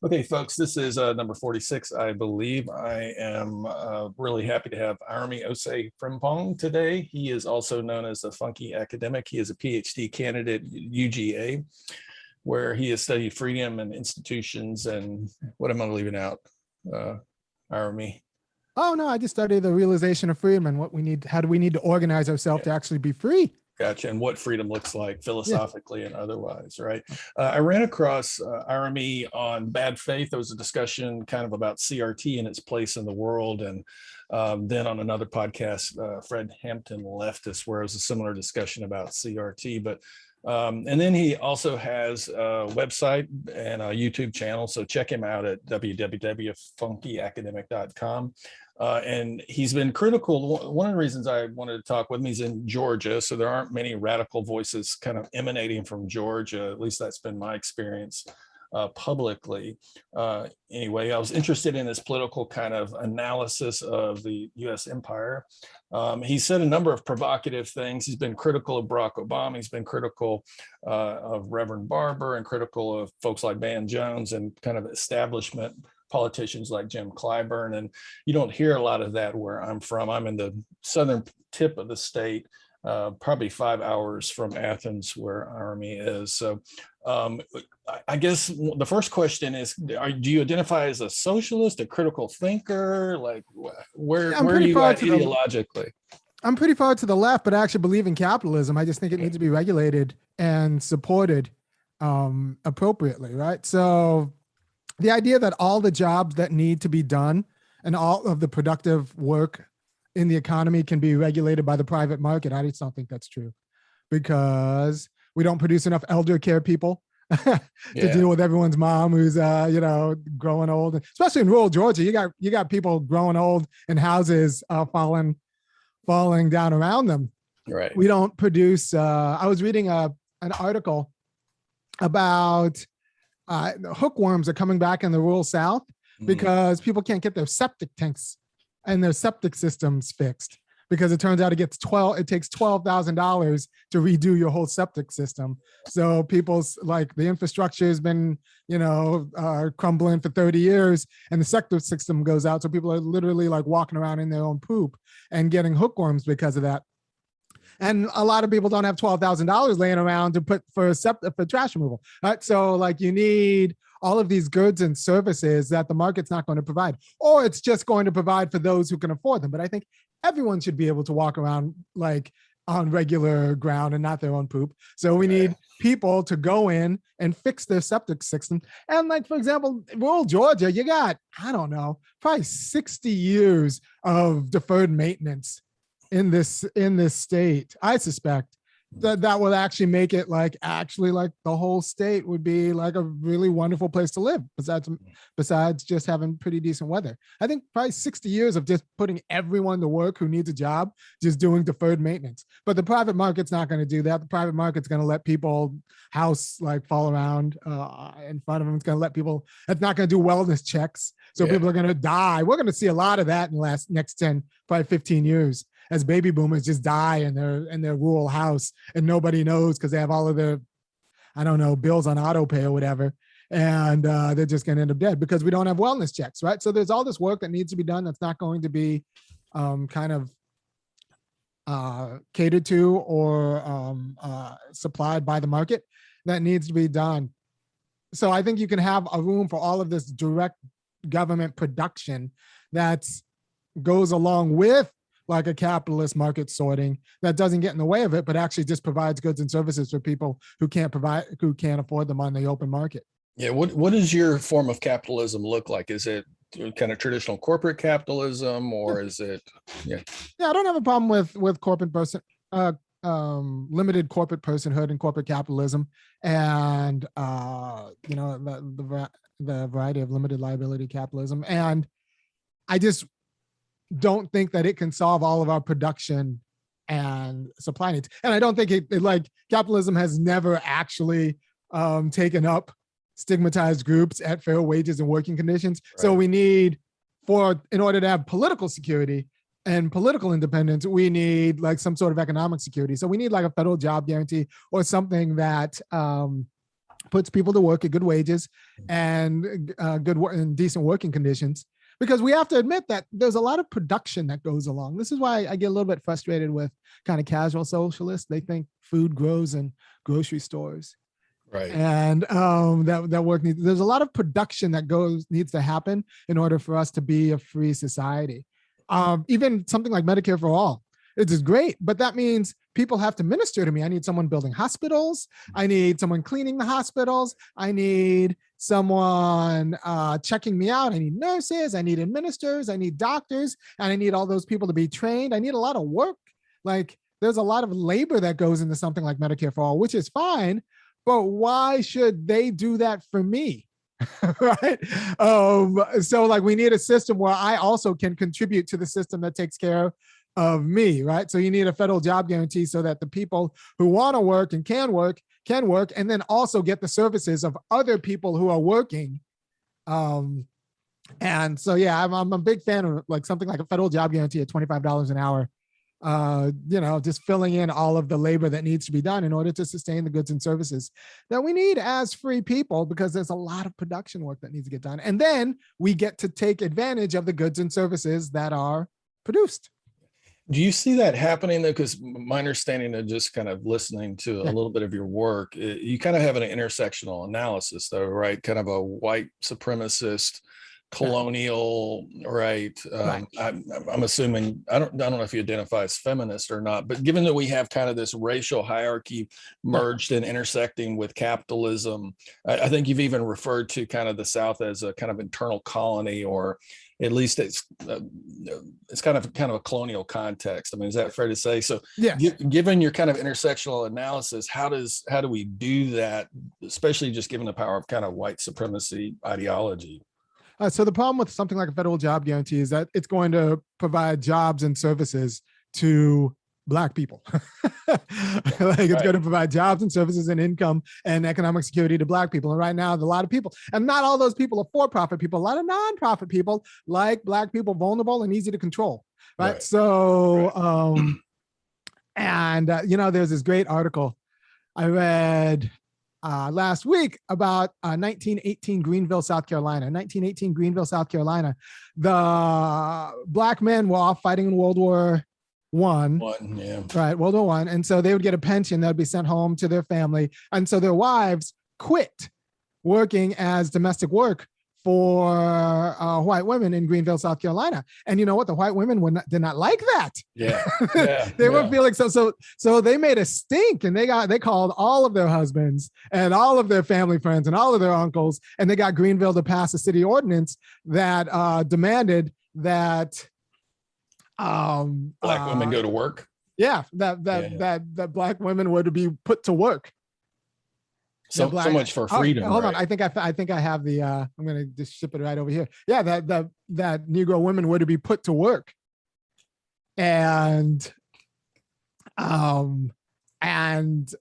Okay, folks, this is number 46, I believe. I am really happy to have Irami Osei-Frimpong today. He is also known as a funky academic. He is a PhD candidate at UGA, where he has studied freedom and institutions. And what am I leaving out, Irami? Oh no, I just studied the realization of freedom and what we need. How do we need to organize ourselves to actually be free? Gotcha. And what freedom looks like philosophically and otherwise, right? I ran across Irami on Bad Faith. There was a discussion kind of about CRT and its place in the world. And then on another podcast, Fred Hampton left us, where it was a similar discussion about CRT. But and then he also has a website and a YouTube channel. So check him out at www.funkyacademic.com. And he's been critical. One of the reasons I wanted to talk with him, he's in Georgia, so there aren't many radical voices kind of emanating from Georgia. At least that's been my experience publicly. Anyway, I was interested in his political kind of analysis of the US empire. He said a number of provocative things. He's been critical of Barack Obama. He's been critical of Reverend Barber and critical of folks like Van Jones and kind of establishment politicians like Jim Clyburn. And you don't hear a lot of that where I'm from. I'm in the southern tip of the state, probably 5 hours from Athens, where Irami is. So I guess the first question is, do you identify as a socialist, a critical thinker? Like where are you at ideologically? I'm pretty far to the left, but I actually believe in capitalism. I just think it needs to be regulated and supported appropriately, right? So the idea that all the jobs that need to be done and all of the productive work in the economy can be regulated by the private market, I just don't think that's true, because we don't produce enough elder care people to deal with everyone's mom who's growing old. Especially in rural Georgia, you got people growing old in houses falling down around them. Right. We don't produce. I was reading an article about hookworms are coming back in the rural South because people can't get their septic tanks and their septic systems fixed, because it turns out it takes $12,000 to redo your whole septic system. So people's the infrastructure has been, crumbling for 30 years, and the septic system goes out. So people are literally walking around in their own poop and getting hookworms because of that. And a lot of people don't have $12,000 laying around to put for trash removal. Right? So you need all of these goods and services that the market's not going to provide, or it's just going to provide for those who can afford them. But I think everyone should be able to walk around on regular ground and not their own poop. So we need people to go in and fix their septic system. And for example, rural Georgia, you got, I don't know, probably 60 years of deferred maintenance in this state. I suspect that will actually make it the whole state would be a really wonderful place to live, besides just having pretty decent weather. I think probably 60 years of just putting everyone to work who needs a job, just doing deferred maintenance. But the private market's not going to do that. The private market's going to let people house fall around in front of them. It's going to let people, it's not going to do wellness checks. So people are going to die. We're going to see a lot of that in the next 10, probably 15 years. As baby boomers just die in their rural house, and nobody knows because they have all of their, bills on auto pay or whatever, and they're just going to end up dead because we don't have wellness checks, right? So there's all this work that needs to be done that's not going to be catered to or supplied by the market, that needs to be done. So I think you can have a room for all of this direct government production that goes along with a capitalist market sorting that doesn't get in the way of it, but actually just provides goods and services for people who can't afford them on the open market. Yeah. What does your form of capitalism look like? Is it kind of traditional corporate capitalism, or is it? Yeah, I don't have a problem with corporate limited corporate personhood and corporate capitalism, and the variety of limited liability capitalism. And I just don't think that it can solve all of our production and supply needs. And I don't think capitalism has never actually taken up stigmatized groups at fair wages and working conditions. Right. So we need, in order to have political security and political independence, we need some sort of economic security. So we need a federal job guarantee or something that puts people to work at good wages and good work and decent working conditions. Because we have to admit that there's a lot of production that goes along. This is why I get a little bit frustrated with kind of casual socialists. They think food grows in grocery stores. Right. And that work needs, there's a lot of production that needs to happen in order for us to be a free society. Even something like Medicare for all, it is great, but that means people have to minister to me. I need someone building hospitals. I need someone cleaning the hospitals. I need someone checking me out. I need nurses. I need administrators. I need doctors, and I need all those people to be trained. I need a lot of work. Like, there's a lot of labor that goes into something like Medicare for all, which is fine, but why should they do that for me? Right. So like, we need a system where I also can contribute to the system that takes care of me, right? So you need a federal job guarantee so that the people who want to work and can work, and then also get the services of other people who are working. And so, yeah, I'm a big fan of like something like a federal job guarantee at $25 an hour. Just filling in all of the labor that needs to be done in order to sustain the goods and services that we need as free people, because there's a lot of production work that needs to get done. And then we get to take advantage of the goods and services that are produced. Do you see that happening though? Because my understanding of just kind of listening to a little bit of your work, you kind of have an intersectional analysis though, right? Kind of a white supremacist, colonial, right? I'm assuming, I don't know if you identify as feminist or not, but given that we have kind of this racial hierarchy merged and intersecting with capitalism, I think you've even referred to kind of the South as a kind of internal colony, or at least it's kind of a colonial context. I mean, is that fair to say? So given your kind of intersectional analysis, how do we do that, especially just given the power of kind of white supremacy ideology? So the problem with something like a federal job guarantee is that it's going to provide jobs and services to Black people. It's going to provide jobs and services and income and economic security to Black people. And right now, a lot of people, and not all those people are for-profit people, a lot of non-profit people, like Black people, vulnerable and easy to control. Right. So, there's this great article I read last week about 1918 Greenville, South Carolina. 1918 Greenville, South Carolina. The Black men were off fighting in World War World War One. And so they would get a pension that would be sent home to their family. And so their wives quit working as domestic work for white women in Greenville, South Carolina. And you know what? The white women did not like that. They were feeling so they made a stink, and they called all of their husbands and all of their family friends and all of their uncles, and they got Greenville to pass a city ordinance that demanded that Black women go to work. That Black women were to be put to work. So much for freedom. Hold on, I think I have the. I'm going to just ship it right over here. Yeah, that Negro women were to be put to work, and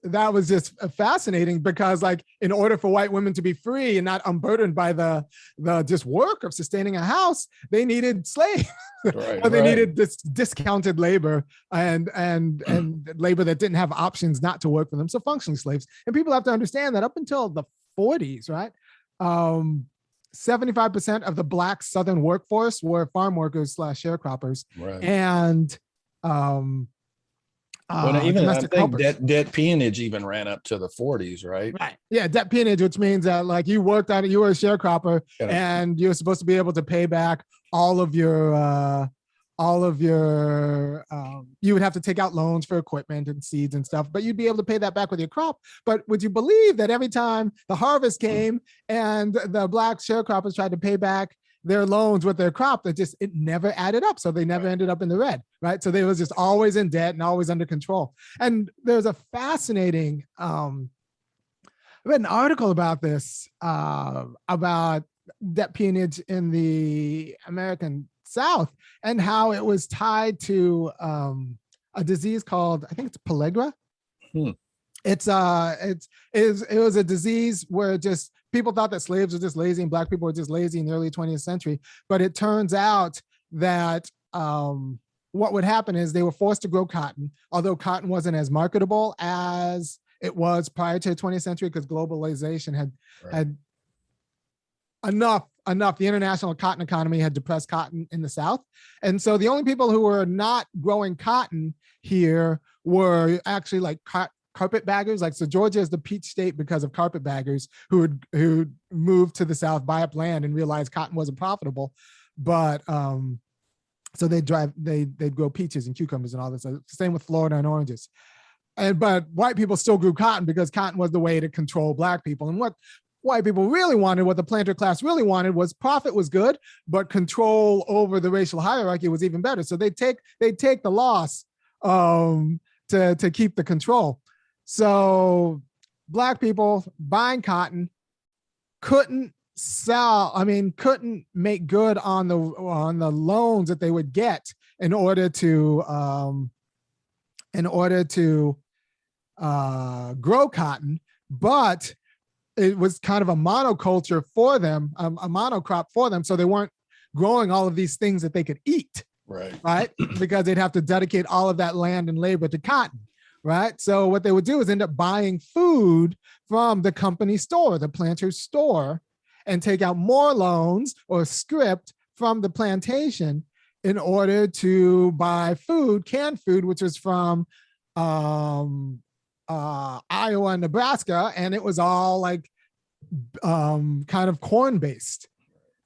that was just fascinating, because like, in order for white women to be free and not unburdened by the just work of sustaining a house, they needed slaves. They needed this discounted labor and labor that didn't have options not to work for them. So functionally slaves. And people have to understand that up until the 40s, right? 75% of the Black Southern workforce were farm workers / sharecroppers. Right. And even I think debt peonage even ran up to the 40s, right? Right. Yeah, debt peonage, which means that like you worked on it, you were a sharecropper, and you're supposed to be able to pay back all of your you would have to take out loans for equipment and seeds and stuff, but you'd be able to pay that back with your crop. But would you believe that every time the harvest came and the Black sharecroppers tried to pay back their loans with their crop, it never added up. So they never ended up in the red, right? So they was just always in debt and always under control. And there's a fascinating, I read an article about this, about debt peonage in the American South and how it was tied to a disease called, I think it's pellagra. It was a disease where just people thought that slaves were just lazy and Black people were just lazy in the early 20th century. But it turns out that what would happen is they were forced to grow cotton, although cotton wasn't as marketable as it was prior to the 20th century, because globalization had Right. had enough. The international cotton economy had depressed cotton in the South. And so the only people who were not growing cotton here were actually like carpetbaggers. Like, so Georgia is the peach state because of carpetbaggers who moved to the South, buy up land, and realized cotton wasn't profitable. But so they'd grow peaches and cucumbers and all this. Same with Florida and oranges. But white people still grew cotton because cotton was the way to control black people. And what white people really wanted, what the planter class really wanted, was profit was good, but control over the racial hierarchy was even better. So they'd take the loss to keep the control. So black people buying cotton couldn't make good on the loans that they would get in order to grow cotton, but it was kind of a monoculture for them, a monocrop for them. So they weren't growing all of these things that they could eat, right? Because they'd have to dedicate all of that land and labor to cotton, right? So what they would do is end up buying food from the company store, the planter's store, and take out more loans or script from the plantation in order to buy food, canned food, which was from Iowa and Nebraska, and it was all like kind of corn based.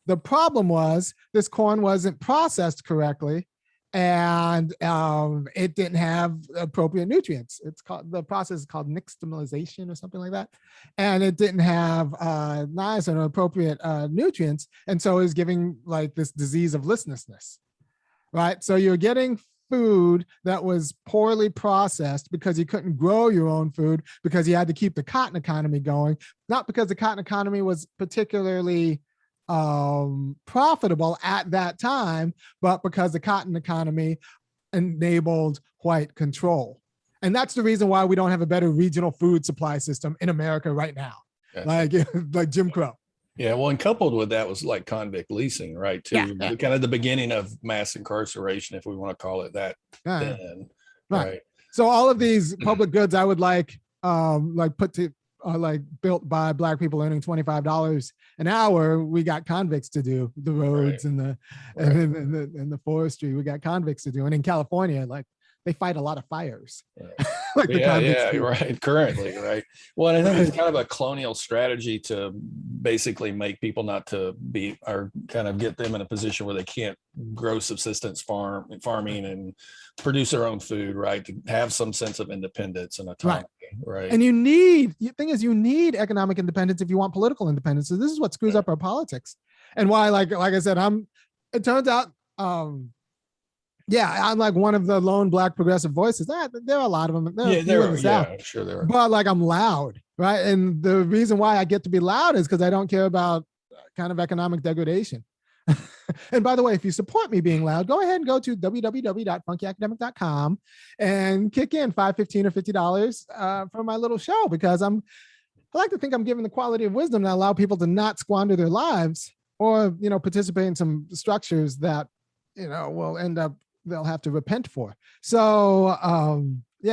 The problem was this corn wasn't processed correctly, and it didn't have appropriate nutrients. The process is called nixtamalization or something like that, and it didn't have nice and appropriate nutrients, and so it was giving like this disease of listlessness, right? So you're getting food that was poorly processed because you couldn't grow your own food because you had to keep the cotton economy going, not because the cotton economy was particularly profitable at that time, but because the cotton economy enabled white control. And that's the reason why we don't have a better regional food supply system in America right now, like Jim Crow. Yeah, well, and coupled with that was like convict leasing, right? Too, kind of the beginning of mass incarceration, if we want to call it that. Then, right. So all of these public goods, I would like put to like built by black people earning $25 an hour. We got convicts to do the roads and the forestry. We got convicts to do, and in California, like they fight a lot of fires. Like currently, right. Well, and I think it's kind of a colonial strategy to basically make people not to be, or kind of get them in a position where they can't grow subsistence farming and produce their own food, right? To have some sense of independence and autonomy, right? And you need economic independence if you want political independence. So this is what screws up our politics, and why, like I said, it turns out, I'm like one of the lone black progressive voices. There are a lot of them. I'm sure there are. But like I'm loud, right? And the reason why I get to be loud is because I don't care about kind of economic degradation. And by the way, if you support me being loud, go ahead and go to www.funkyacademic.com and kick in $5, $15, or $50 for my little show, because I like to think I'm giving the quality of wisdom that allow people to not squander their lives or participate in some structures that will end up they'll have to repent for. So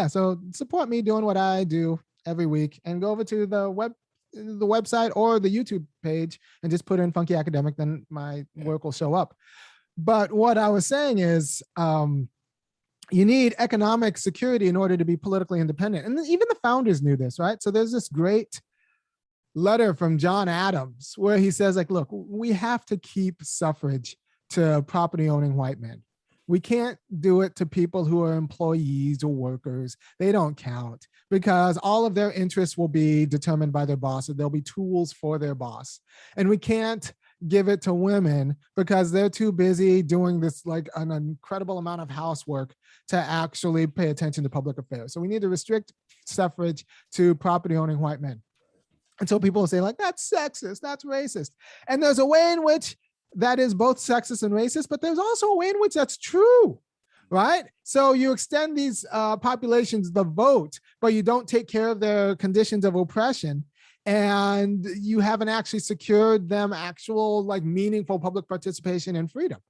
so support me doing what I do every week, and go over to the website or the YouTube page and just put in Funky Academic, then my work will show up. But what I was saying is you need economic security in order to be politically independent. And even the founders knew this, right? So there's this great letter from John Adams where he says, like, look, we have to keep suffrage to property owning white men. We can't do it to people who are employees or workers. They don't count, because all of their interests will be determined by their boss, or they'll be tools for their boss. And we can't give it to women because they're too busy doing this, like an incredible amount of housework to actually pay attention to public affairs. So we need to restrict suffrage to property owning white men. And so people will say, like, that's sexist, that's racist. And there's a way in which that is both sexist and racist, but there's also a way in which that's true, right? So you extend these populations the vote, but you don't take care of their conditions of oppression, and you haven't actually secured them actual, like, meaningful public participation and freedom,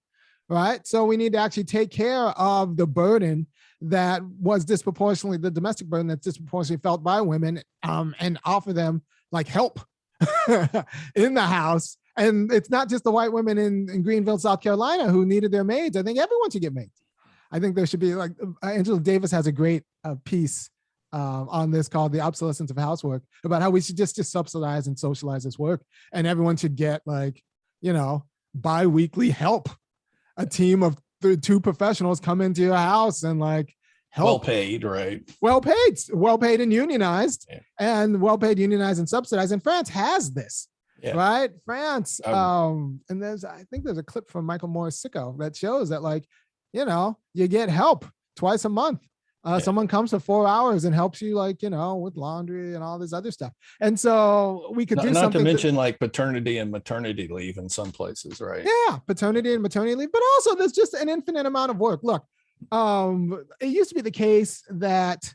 right? So we need to actually take care of the burden that was disproportionately the domestic burden that's disproportionately felt by women, and offer them like help in the house. And it's not just the white women in Greenville, South Carolina who needed their maids. I think everyone should get maids. I think there should be like Angela Davis has a great piece on this called The Obsolescence of Housework, about how we should just subsidize and socialize this work. And everyone should get like, bi-weekly help. A team of 2 professionals come into your house and like help. Well paid, right? Well paid and unionized, and well paid, unionized and subsidized. And France has this, right? France. And I think there's a clip from Michael Morris Sicko that shows that like, you get help twice a month. Someone comes for 4 hours and helps you like, with laundry and all this other stuff. And so we could do something. Not to mention like paternity and maternity leave in some places, right? Yeah, paternity and maternity leave. But also there's just an infinite amount of work. Look, it used to be the case that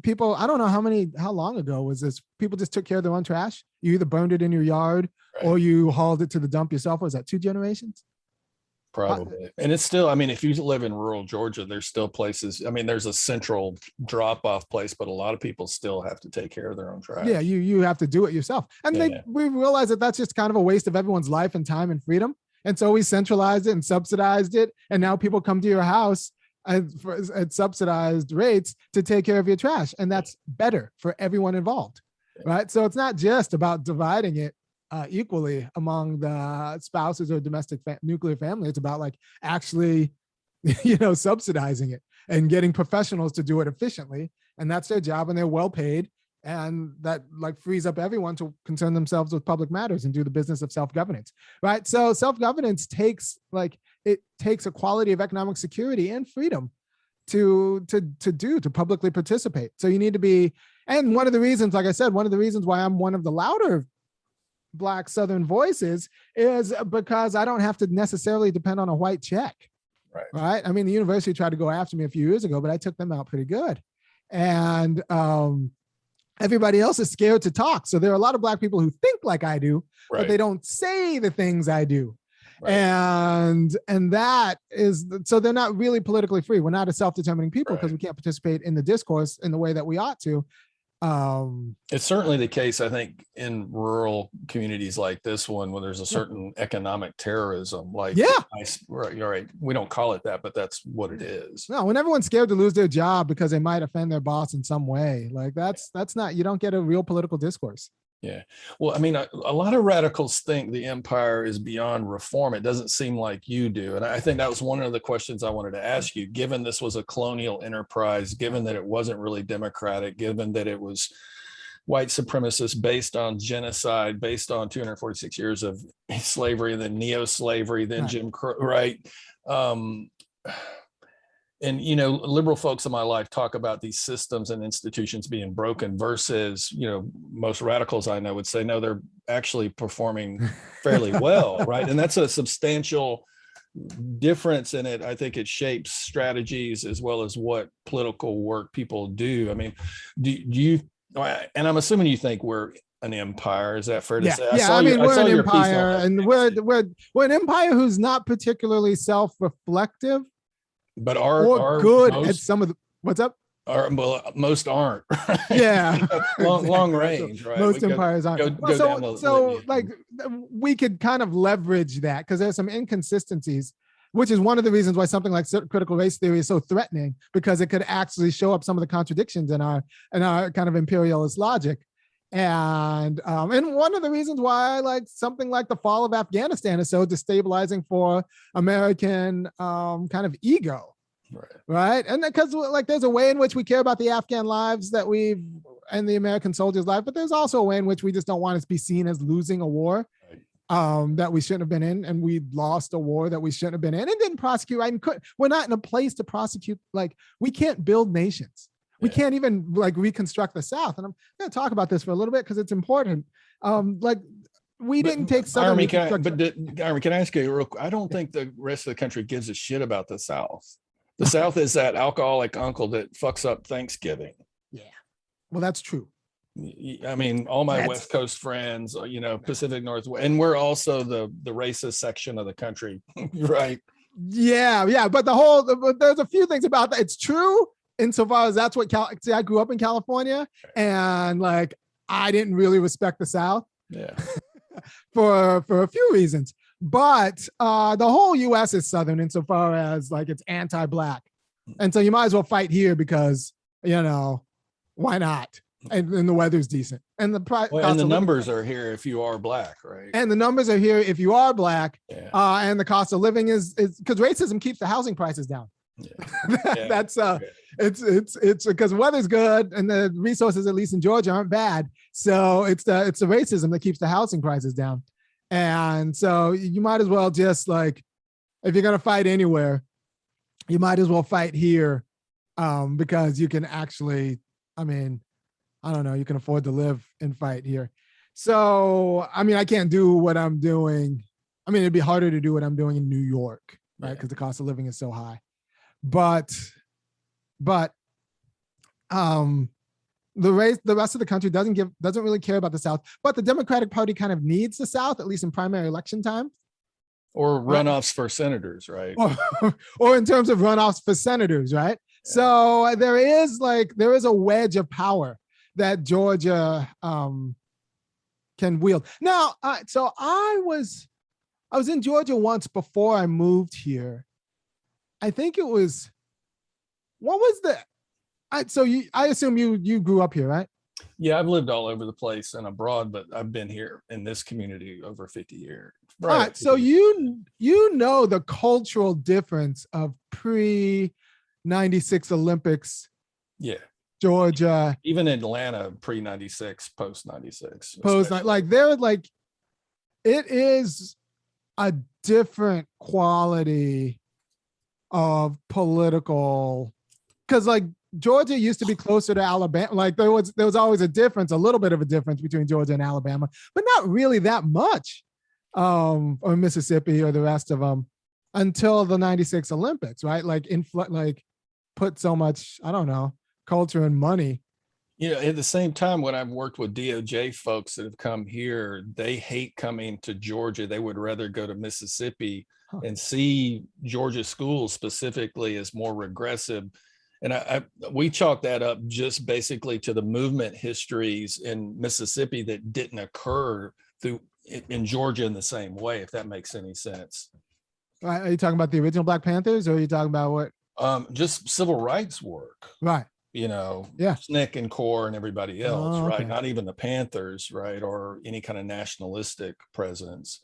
people, I don't know how long ago was this? People just took care of their own trash. You either burned it in your yard or you hauled it to the dump yourself. Was that 2 generations? Probably. And it's still, I mean, if you live in rural Georgia, there's still places. I mean, there's a central drop-off place, but a lot of people still have to take care of their own trash. Yeah, you have to do it yourself. And we realize that that's just kind of a waste of everyone's life and time and freedom. And so we centralized it and subsidized it. And now people come to your house at subsidized rates to take care of your trash. And that's better for everyone involved, right? So it's not just about dividing it equally among the spouses or domestic nuclear family. It's about like actually, subsidizing it and getting professionals to do it efficiently. And that's their job, and they're well paid. And that like frees up everyone to concern themselves with public matters and do the business of self-governance, right? So self-governance takes a quality of economic security and freedom to publicly participate. So you need to be, and one of the reasons, like I said, one of the reasons why I'm one of the louder Black Southern voices is because I don't have to necessarily depend on a white check. Right. I mean, the university tried to go after me a few years ago, but I took them out pretty good. And everybody else is scared to talk. So there are a lot of Black people who think like I do, but they don't say the things I do. And that is, so they're not really politically free. We're not a self-determining people because we can't participate in the discourse in the way that we ought to. It's certainly the case, I think, in rural communities like this one, where there's a certain economic terrorism. Like, right. We don't call it that, but that's what it is. No, when everyone's scared to lose their job because they might offend their boss in some way, like that's not, you don't get a real political discourse. Yeah. Well, I mean, a lot of radicals think the empire is beyond reform. It doesn't seem like you do. And I think that was one of the questions I wanted to ask you, given this was a colonial enterprise, given that it wasn't really democratic, given that it was white supremacist, based on genocide, based on 246 years of slavery, and then neo-slavery, then Jim Crow, right? And, liberal folks in my life talk about these systems and institutions being broken versus, most radicals I know would say, no, they're actually performing fairly well, right? And that's a substantial difference in it. I think it shapes strategies as well as what political work people do. I mean, do you, and I'm assuming you think we're an empire. Is that fair to say? We're an empire, and we're an empire who's not particularly self-reflective. But are good at some of the, what's up? Most aren't. Right? Yeah, long range. Right. Most empires aren't. We could kind of leverage that because there's some inconsistencies, which is one of the reasons why something like critical race theory is so threatening, because it could actually show up some of the contradictions in our kind of imperialist logic. And one of the reasons why like something like the fall of Afghanistan is so destabilizing for American kind of ego, right? And because like there's a way in which we care about the Afghan lives and the American soldiers' life, but there's also a way in which we just don't want to be seen as losing a war that we shouldn't have been in, and we lost a war that we shouldn't have been in and didn't prosecute. Right? And we're not in a place to prosecute. Like we can't build nations. We can't even like reconstruct the South. And I'm going to talk about this for a little bit because it's important. We didn't take Southern Irami, can I ask you real quick? I don't think the rest of the country gives a shit about the South. The South is that alcoholic uncle that fucks up Thanksgiving. Yeah. Well, that's true. I mean, all my West Coast friends, Pacific Northwest, and we're also the racist section of the country, right? Yeah. But but there's a few things about that. It's true insofar as that's what see, I grew up in California, and like I didn't really respect the South. Yeah. for a few reasons. But the whole US is Southern insofar as like it's anti-black. And so you might as well fight here because, why not? And the weather's decent. And the numbers are here if you are black, right? And the numbers are here if you are black. Yeah. And the cost of living is because racism keeps the housing prices down. Yeah. That's it's because the weather's good and the resources, at least in Georgia, aren't bad. So it's the racism that keeps the housing prices down. And so you might as well just like, if you're gonna fight anywhere, you might as well fight here, because you can actually, I don't know, you can afford to live and fight here. So I can't do what I'm doing. It'd be harder to do what I'm doing in New York, right? Because the cost of living is so high. But the rest of the country doesn't really care about the South, but the Democratic Party kind of needs the South, at least in primary election time. Or runoffs for senators, right? Or in terms of runoffs for senators, right? Yeah. So there is a wedge of power that Georgia can wield. Now, so I was in Georgia once before I moved here. I think it was, what was the, I assume you grew up here, right? Yeah, I've lived all over the place and abroad, but I've been here in this community over 50 years. Right. All right, so you know the cultural difference of pre-96 Olympics. Yeah. Georgia. Even Atlanta pre-96, post-96. It is a different quality of political, because like Georgia used to be closer to Alabama. Like there was always a little bit of a difference between Georgia and Alabama, but not really that much, or Mississippi or the rest of them until the 96 Olympics, right? Like put so much, I don't know, culture and money. At the same time, when I've worked with DOJ folks that have come here, they hate coming to Georgia. They would rather go to Mississippi and see Georgia schools specifically as more regressive. And we chalk that up just basically to the movement histories in Mississippi that didn't occur in Georgia in the same way, if that makes any sense. Are you talking about the original Black Panthers, or are you talking about what? Just civil rights work. Right. SNCC and CORE and everybody else, okay. right? Not even the Panthers, right? Or any kind of nationalistic presence.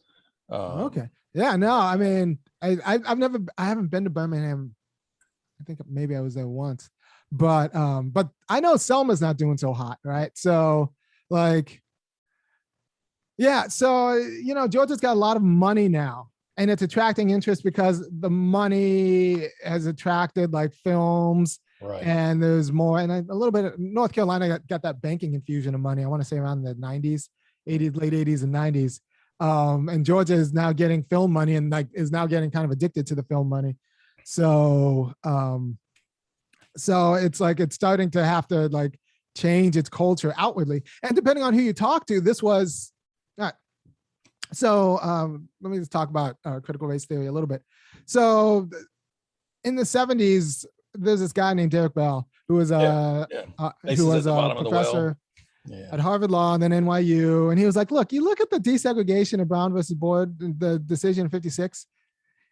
Okay. Yeah, no, I haven't been to Birmingham. I think maybe I was there once, but I know Selma's not doing so hot, right? So like, yeah, so, Georgia's got a lot of money now, and it's attracting interest because the money has attracted like films. Right. And there's more, and a little bit of North Carolina got that banking infusion of money. I want to say around the 90s, late 80s and 90s. And Georgia is now getting film money and is now getting kind of addicted to the film money. So, so it's like it's starting to have to like change its culture outwardly. And depending on who you talk to, this was not. So let me just talk about critical race theory a little bit. So in the 70s, there's this guy named Derek Bell who was a professor at Harvard Law and then NYU, and he was like, "Look, you look at the desegregation of Brown versus Board, the decision in '56.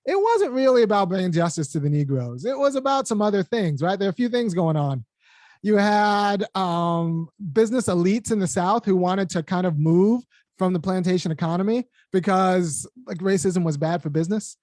It wasn't really about bringing justice to the Negroes. It was about some other things, right? There are a few things going on. You had business elites in the South who wanted to kind of move from the plantation economy because like racism was bad for business."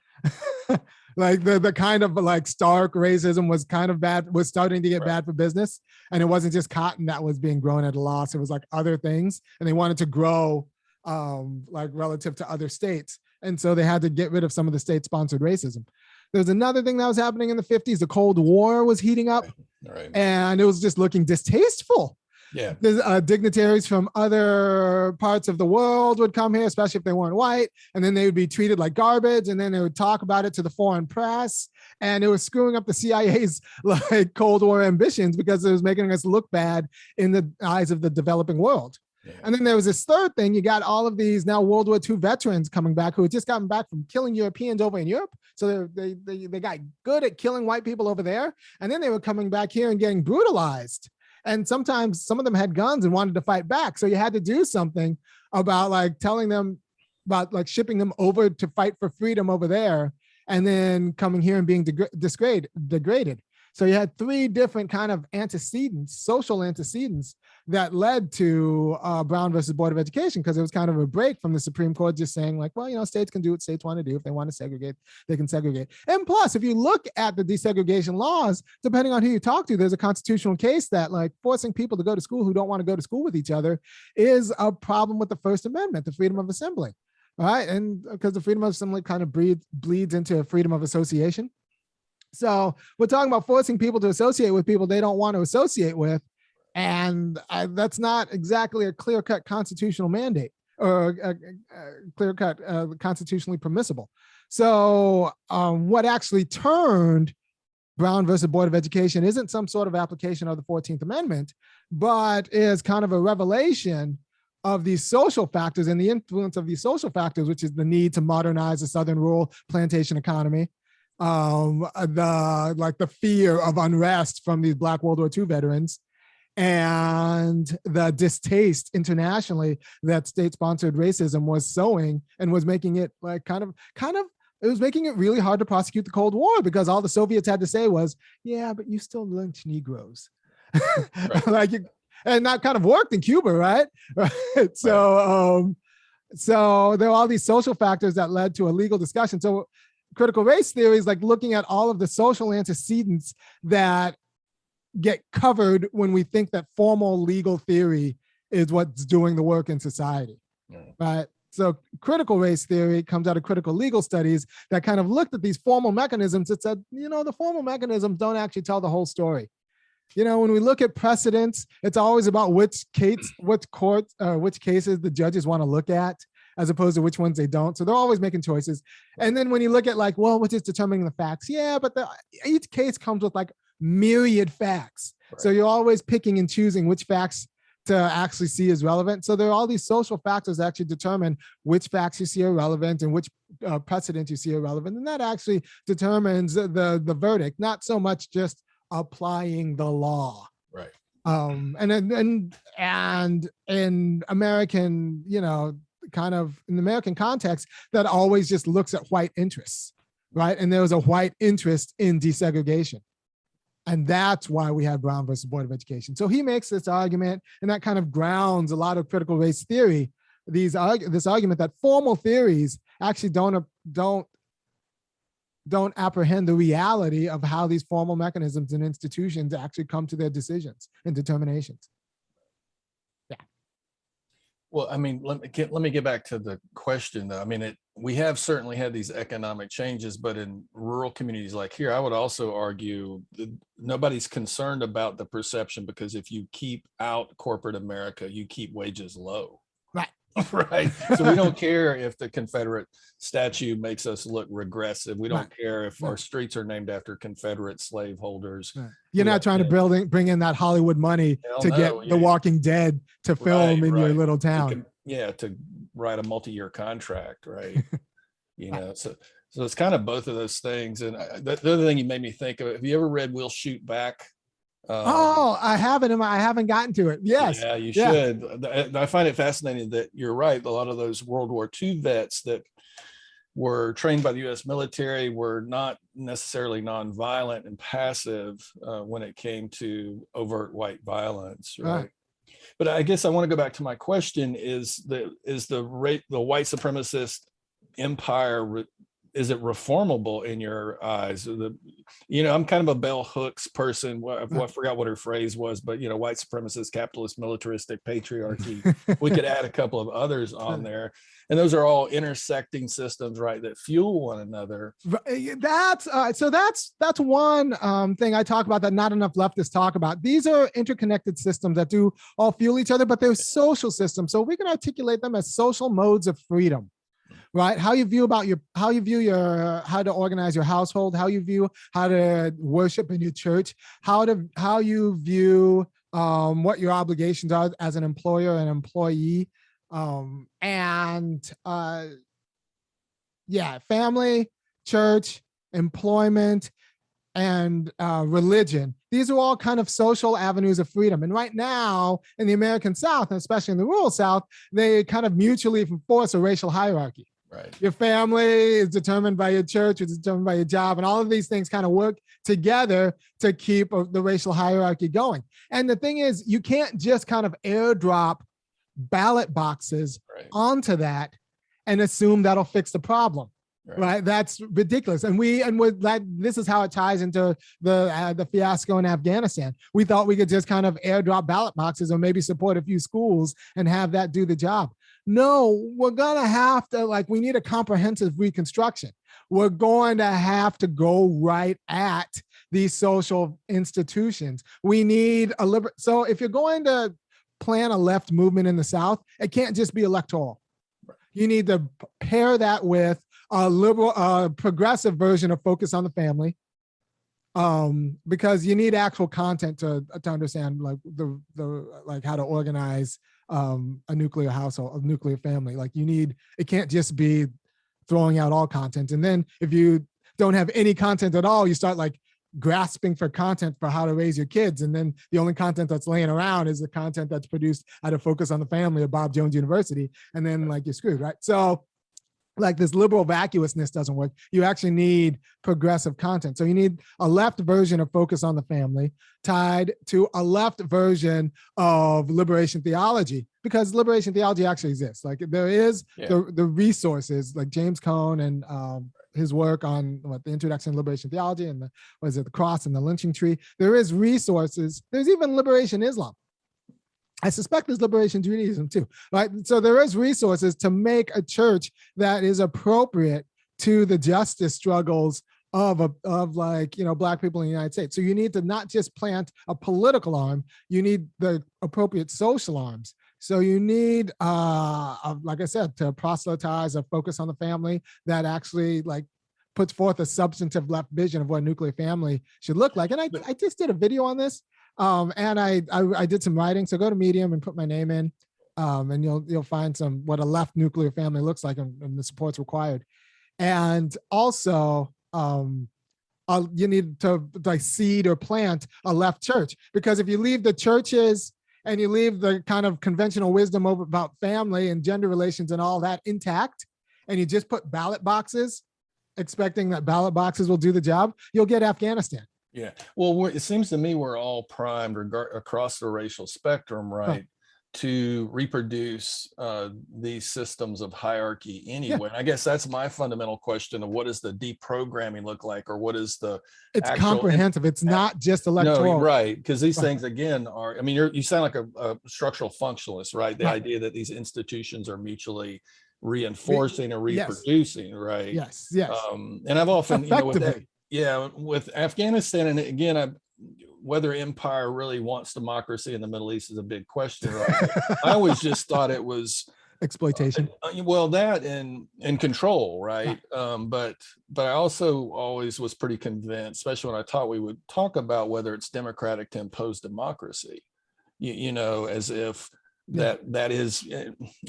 Like the kind of like stark racism was kind of bad, was starting to get bad for business. And it wasn't just cotton that was being grown at a loss. It was like other things. And they wanted to grow like relative to other states. And so they had to get rid of some of the state-sponsored racism. There's another thing that was happening in the 50s. The Cold War was heating up. Right. And it was just looking distasteful. Yeah. Dignitaries from other parts of the world would come here, especially if they weren't white, and then they would be treated like garbage, and then they would talk about it to the foreign press, and it was screwing up the CIA's like Cold War ambitions because it was making us look bad in the eyes of the developing world. And then there was this third thing. You got all of these now World War II veterans coming back who had just gotten back from killing Europeans over in Europe. So they got good at killing white people over there. And then they were coming back here and getting brutalized. And sometimes some of them had guns and wanted to fight back. So you had to do something about like telling them about like shipping them over to fight for freedom over there and then coming here and being degraded. So you had three different kind of antecedents, social antecedents that led to Brown versus Board of Education, because it was kind of a break from the Supreme Court just saying like, well, you know, states can do what states want to do. If they want to segregate, they can segregate. And plus, if you look at the desegregation laws, depending on who you talk to, there's a constitutional case that like forcing people to go to school who don't want to go to school with each other is a problem with the First Amendment, the freedom of assembly, right? And because the freedom of assembly kind of bleeds into freedom of association. So we're talking about forcing people to associate with people they don't want to associate with. And that's not exactly a clear-cut constitutional mandate or a clear-cut constitutionally permissible. So what actually turned Brown versus Board of Education isn't some sort of application of the 14th Amendment, but is kind of a revelation of these social factors and the influence of these social factors, which is the need to modernize the Southern rural plantation economy, the fear of unrest from these Black World War II veterans, and the distaste internationally that state-sponsored racism was sowing and was making it like it was making it really hard to prosecute the Cold War, because all the Soviets had to say was, yeah, but you still lynch Negroes. Right. And that kind of worked in Cuba, right? So there are all these social factors that led to a legal discussion. So critical race theory is like looking at all of the social antecedents that get covered when we think that formal legal theory is what's doing the work in society, right? So critical race theory comes out of critical legal studies that kind of looked at these formal mechanisms that said, you know, the formal mechanisms don't actually tell the whole story. You know, when we look at precedents, it's always about which cases the judges want to look at, as opposed to which ones they don't. So they're always making choices. And then when you look at like, well, which is determining the facts? Yeah, but each case comes with like myriad facts. Right. So you're always picking and choosing which facts to actually see as relevant. So there are all these social factors that actually determine which facts you see are relevant and which precedent you see are relevant. And that actually determines the verdict, not so much just applying the law. Right. And in American, you know, kind of in the American context, that always just looks at white interests, right? And there was a white interest in desegregation. And that's why we have Brown versus Board of Education. So he makes this argument, and that kind of grounds a lot of critical race theory, this argument that formal theories actually don't apprehend the reality of how these formal mechanisms and institutions actually come to their decisions and determinations. Yeah. Well, I mean, let me get back to the question though. I mean, we have certainly had these economic changes, but in rural communities like here, I would also argue that nobody's concerned about the perception, because if you keep out corporate America, you keep wages low. Right. Right. So we don't care if the Confederate statue makes us look regressive. We don't care if our streets are named after Confederate slaveholders. Right. You're not trying to bring in that Hollywood money to get The Walking Dead to film in your little town. To write a multi-year contract, right? You know, so it's kind of both of those things. And the other thing you made me think of, have you ever read We'll Shoot Back? I haven't gotten to it. Yes. Yeah, you should. I find it fascinating that you're right. A lot of those World War II vets that were trained by the U.S. military were not necessarily nonviolent and passive when it came to overt white violence, right? But I guess I want to go back to my question: is the white supremacist empire, is it reformable in your eyes? I'm kind of a bell hooks person. I forgot what her phrase was, but white supremacist, capitalist, militaristic, patriarchy. We could add a couple of others on there, and those are all intersecting systems, right, that fuel one another. That's one thing I talk about that not enough leftists talk about. These are interconnected systems that do all fuel each other, but they're social systems. So we can articulate them as social modes of freedom. Right? How to organize your household, how you view how to worship in your church, how you view what your obligations are as an employer and employee, and family, church, employment, and religion. These are all kind of social avenues of freedom. And right now in the American South, and especially in the rural South, they kind of mutually enforce a racial hierarchy. Right. Your family is determined by your church, it's determined by your job, and all of these things kind of work together to keep the racial hierarchy going. And the thing is, you can't just kind of airdrop ballot boxes onto that and assume that'll fix the problem. Right. That's ridiculous. And with that, this is how it ties into the fiasco in Afghanistan. We thought we could just kind of airdrop ballot boxes or maybe support a few schools and have that do the job. No, we're going to have to, we need a comprehensive reconstruction. We're going to have to go right at these social institutions. We need so if you're going to plan a left movement in the South, it can't just be electoral. You need to pair that with a liberal, progressive version of focus on the family, because you need actual content to understand how to organize a nuclear household, a nuclear family. It can't just be throwing out all content. And then if you don't have any content at all, you start grasping for content for how to raise your kids. And then the only content that's laying around is the content that's produced out of Focus on the Family at Bob Jones University. And then you're screwed, right? So this liberal vacuousness doesn't work. You actually need progressive content. So you need a left version of Focus on the Family tied to a left version of liberation theology, because liberation theology actually exists. There is the resources, like James Cone and his work on the introduction to liberation theology and the cross and the lynching tree. There is resources. There's even liberation Islam. I suspect there's liberation Judaism too, right? So there is resources to make a church that is appropriate to the justice struggles of Black people in the United States. So you need to not just plant a political arm, you need the appropriate social arms. So you need, like I said, to proselytize a Focus on the Family that actually puts forth a substantive left vision of what a nuclear family should look like. And I just did a video on this. And I did some writing. So go to Medium and put my name in, and you'll find what a left nuclear family looks like and the supports required. And also, you need to seed or plant a left church, because if you leave the churches and you leave the kind of conventional wisdom about family and gender relations and all that intact, and you just put ballot boxes, expecting that ballot boxes will do the job, you'll get Afghanistan. Yeah. Well, it seems to me we're all primed across the racial spectrum, right, to reproduce these systems of hierarchy anyway. And I guess that's my fundamental question of what does the deprogramming look like, or what is the It's comprehensive. It's not just electoral. No, right. Because these things, again, are, you sound like a structural functionalist, right? The idea that these institutions are mutually reinforcing and reproducing, right? Yes. And I've often, with Afghanistan, and again, whether empire really wants democracy in the Middle East is a big question, right? I always just thought it was exploitation. That and control, right? But I also always was pretty convinced, especially when I taught, we would talk about whether it's democratic to impose democracy, as if that is,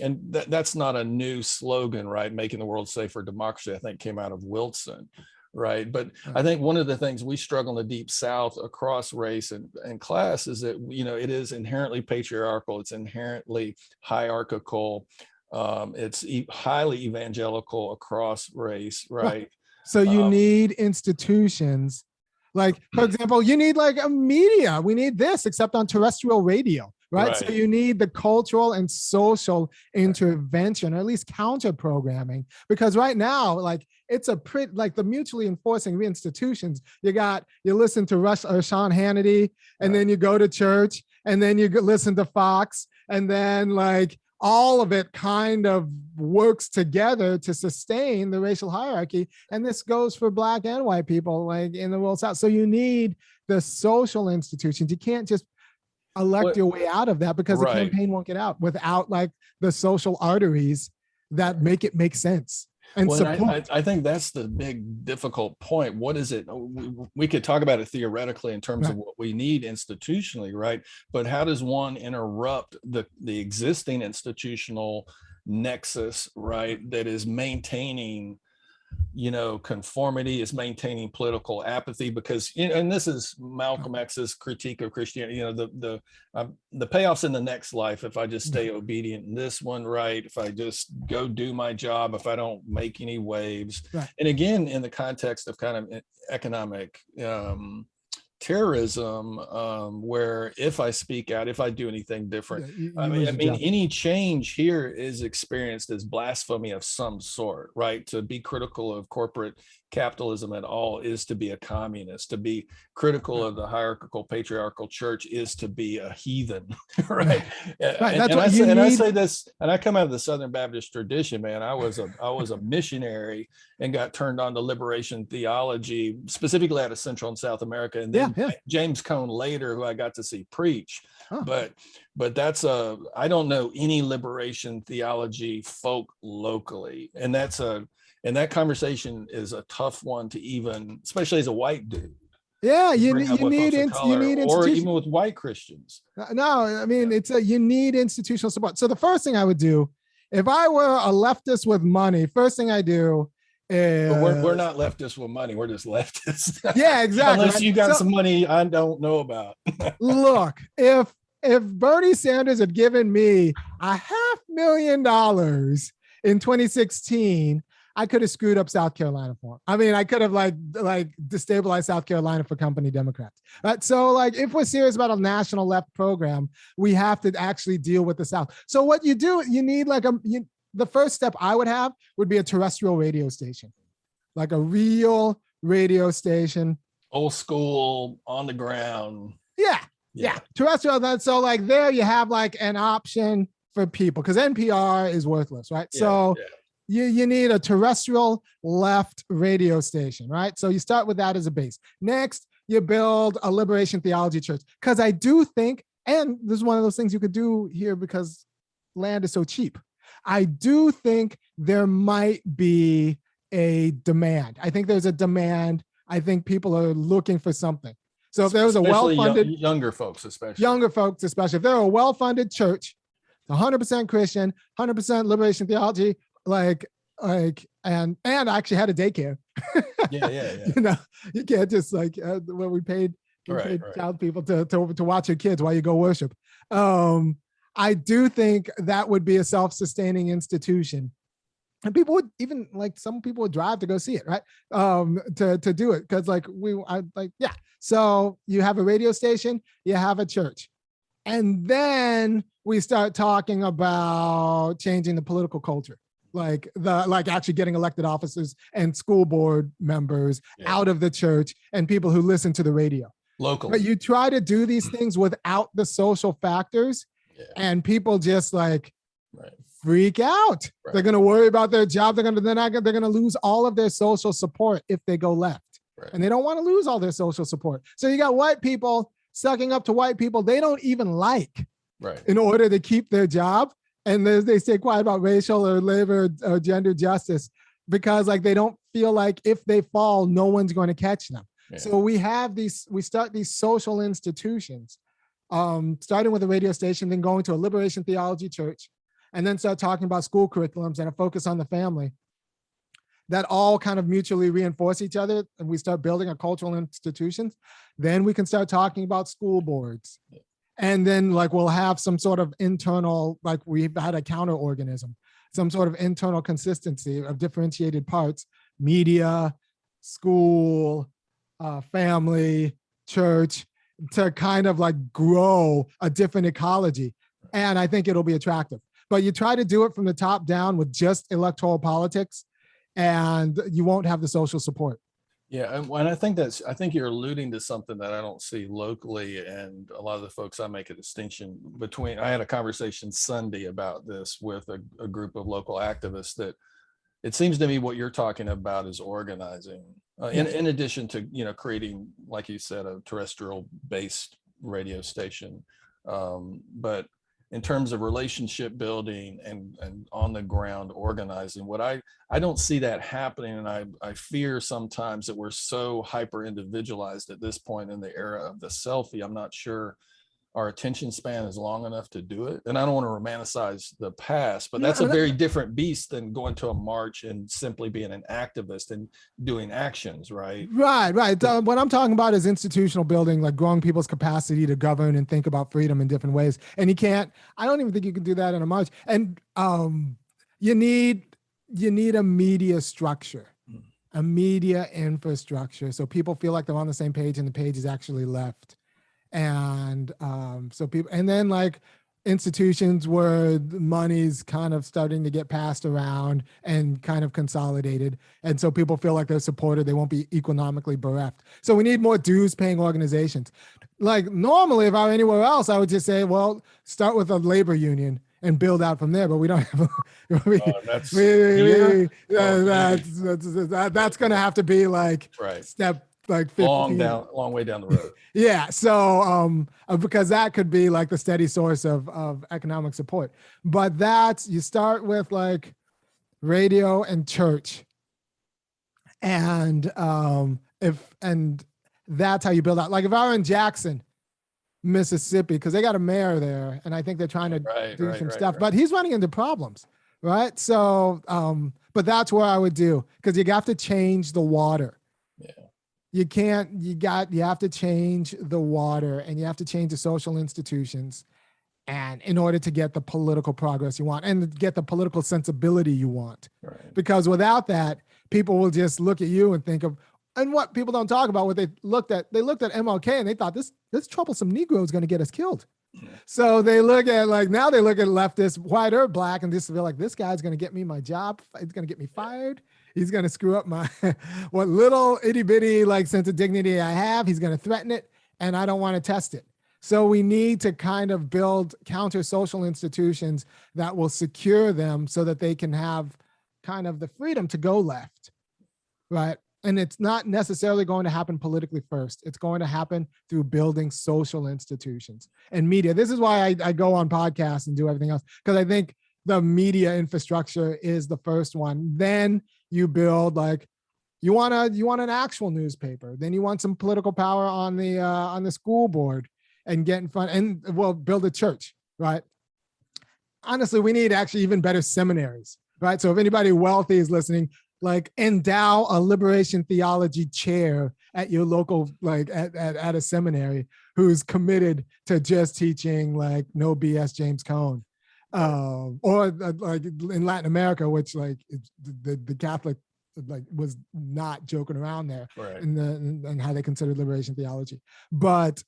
and that's not a new slogan, right? Making the world safe for democracy, I think came out of Wilson. Right. But I think one of the things we struggle in the Deep South across race and class is that, it is inherently patriarchal. It's inherently hierarchical. It's highly evangelical across race. Right. So you need institutions. For example, you need a media. We need this, except on terrestrial radio. Right. So you need the cultural and social intervention, or at least counter programming, because right now, it's a pretty, the mutually enforcing institutions. You listen to Sean Hannity, and then you go to church, and then you listen to Fox, and then all of it kind of works together to sustain the racial hierarchy. And this goes for Black and white people in the rural South. So you need the social institutions. You can't just elect your way out of that, because the campaign won't get out without the social arteries that make it make sense. and Well, and support. I think that's the big difficult point. What is it? We could talk about it theoretically in terms of Right. what we need institutionally, right? But how does one interrupt the existing institutional nexus, right, that is maintaining, conformity, is maintaining political apathy? Because, and this is Malcolm X's critique of Christianity, the payoffs in the next life, if I just stay obedient in this one, right, if I just go do my job, if I don't make any waves. Right. And again, in the context of kind of economic terrorism, where if I speak out, if I do anything different, I mean, any change here is experienced as blasphemy of some sort, right? To be critical of corporate capitalism at all is to be a communist. To be critical of the hierarchical patriarchal church is to be a heathen, right? Right. That's and what you need. I say this, and I come out of the Southern Baptist tradition, man. I was a missionary and got turned on to liberation theology, specifically out of Central and South America, and then James Cone later, who I got to see preach. But that's I don't know any liberation theology folk locally, and that conversation is a tough one to even, especially as a white dude. Yeah, you need or even with white Christians. No, I mean, you need institutional support. So the first thing I would do, if I were a leftist with money, first thing I do is, but we're not leftists with money. We're just leftists. Yeah, exactly. Unless you got some money I don't know about. Look, if Bernie Sanders had given me $500,000 in 2016, I could have screwed up South Carolina for him. I mean, I could have like destabilized South Carolina for company Democrats. So like, if we're serious about a national left program, we have to actually deal with the South. So what you do, you need the first step I would have would be a terrestrial radio station, like a real radio station. Old school, on the ground. Yeah. Terrestrial. So like there you have like an option for people, because NPR is worthless, right? You need a terrestrial left radio station, right? So you start with that as a base. Next, you build a liberation theology church. Because I do think, and this is one of those things you could do here because land is so cheap, I do think there might be a demand. I think there's a demand. I think people are looking for something. So if there was a well-funded, younger folks, especially if they're a well-funded church, 100% Christian, 100% liberation theology, and actually had a daycare. Yeah. You can't just when we paid child people to watch your kids while you go worship. I do think that would be a self-sustaining institution, and people would even some people would drive to go see it, right? To do it, because So you have a radio station, you have a church, and then we start talking about changing the political culture. Actually getting elected officers and school board members out of the church and people who listen to the radio locally. But you try to do these things without the social factors, and people just freak out. Right. They're going to worry about their job. They're going to lose all of their social support if they go left, and they don't want to lose all their social support. So you got white people sucking up to white people they don't even like, in order to keep their job. And they stay quiet about racial or labor or gender justice because they don't feel like if they fall, no one's going to catch them. Yeah. So we start these social institutions, starting with a radio station, then going to a liberation theology church, and then start talking about school curriculums and a focus on the family that all kind of mutually reinforce each other. And we start building a cultural institutions. Then we can start talking about school boards. Yeah. And then we'll have some sort of internal, we've had a counter organism, some sort of internal consistency of differentiated parts, media, school, family, church, to kind of grow a different ecology. And I think it'll be attractive. But you try to do it from the top down with just electoral politics, and you won't have the social support. Yeah, and I think you're alluding to something that I don't see locally, and a lot of the folks, I make a distinction between. I had a conversation Sunday about this with a group of local activists, that it seems to me what you're talking about is organizing, in addition to creating, like you said, a terrestrial based radio station. But in terms of relationship building and on the ground organizing. What I don't see that happening, and I fear sometimes that we're so hyper individualized at this point in the era of the selfie. I'm not sure our attention span is long enough to do it. And I don't want to romanticize the past, but that's a very different beast than going to a march and simply being an activist and doing actions, right? Right. What I'm talking about is institutional building, like growing people's capacity to govern and think about freedom in different ways. And I don't even think you can do that in a march. And you need a media structure, a media infrastructure, so people feel like they're on the same page and the page is actually left. And so people, and then like institutions where the money's kind of starting to get passed around and kind of consolidated. And so people feel like they're supported, they won't be economically bereft. So we need more dues paying organizations. Like normally, if I were anywhere else, I would just say, well, start with a labor union and build out from there. But we don't have, that's going to have to be like step like 15. long way down the road. Yeah. So because that could be like the steady source of economic support. But you start with like radio and church. And that's how you build out. Like if I were in Jackson, Mississippi, because they got a mayor there, and I think they're trying to do some stuff, but he's running into problems. Right. So but that's where I would do, because you have to change the water. Yeah. You have to change the water, and you have to change the social institutions, and in order to get the political progress you want and get the political sensibility you want. Right. Because without that, people will just look at you and think of, and what people don't talk about, what they looked at MLK and they thought this troublesome Negro is going to get us killed. Yeah. So they look at leftists, white or black, and just feel like this guy's going to get me my job. He's going to get me fired. He's going to screw up my, what little itty bitty like sense of dignity I have. He's going to threaten it, and I don't want to test it. So we need to kind of build counter social institutions that will secure them so that they can have kind of the freedom to go left, right? And it's not necessarily going to happen politically first. It's going to happen through building social institutions and media. This is why I go on podcasts and do everything else, because I think the media infrastructure is the first one. Then you build, like, you want an actual newspaper. Then you want some political power on the school board and get in front, and well, build a church, right? Honestly, we need actually even better seminaries, right? So if anybody wealthy is listening, like endow a liberation theology chair at your local, like at a seminary, who's committed to just teaching like no BS James Cone. Or like in Latin America, which like the Catholic like was not joking around there, right, and how they considered liberation theology, but